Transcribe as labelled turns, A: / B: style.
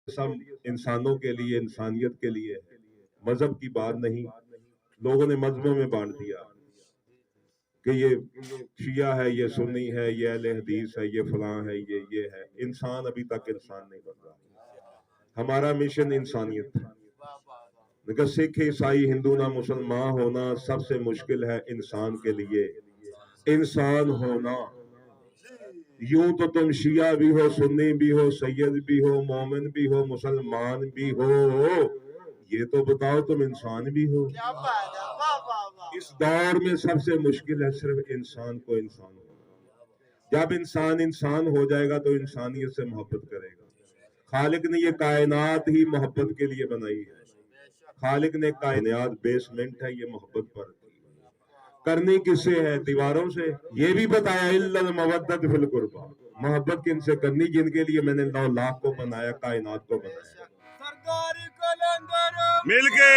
A: سب انسانوں کے لیے، انسانیت کے لیے ہے، مذہب کی بات نہیں۔ لوگوں نے مذہبوں میں بانٹ دیا کہ یہ شیعہ ہے، یہ سنی ہے، یہ اہل حدیث ہے، یہ فلاں ہے، یہ ہے۔ انسان ابھی تک انسان نہیں بن رہا۔ ہمارا مشن انسانیت ہے۔ لیکن سکھ، عیسائی، ہندو نہ مسلمان ہونا سب سے مشکل ہے انسان کے لیے۔ انسان ہونا، یوں تو تم شیعہ بھی ہو، سنی بھی ہو، سید بھی ہو، مومن بھی ہو، مسلمان بھی ہو، یہ تو بتاؤ تم انسان بھی ہو۔ اس دور میں سب سے مشکل ہے صرف انسان کو انسان ہونا۔ جب انسان انسان ہو جائے گا تو انسانیت سے محبت کرے گا۔ خالق نے یہ کائنات ہی محبت کے لیے بنائی ہے۔ خالق نے کائنات بیسمنٹ ہے یہ محبت پر کرنی کس سے ہے؟ دیواروں سے۔ یہ بھی بتایا الا المودۃ فی القربى، محبت کن سے کرنی؟ جن کے لیے میں نے 9 لاکھ کو بنایا، کائنات کو بنایا۔ مل کے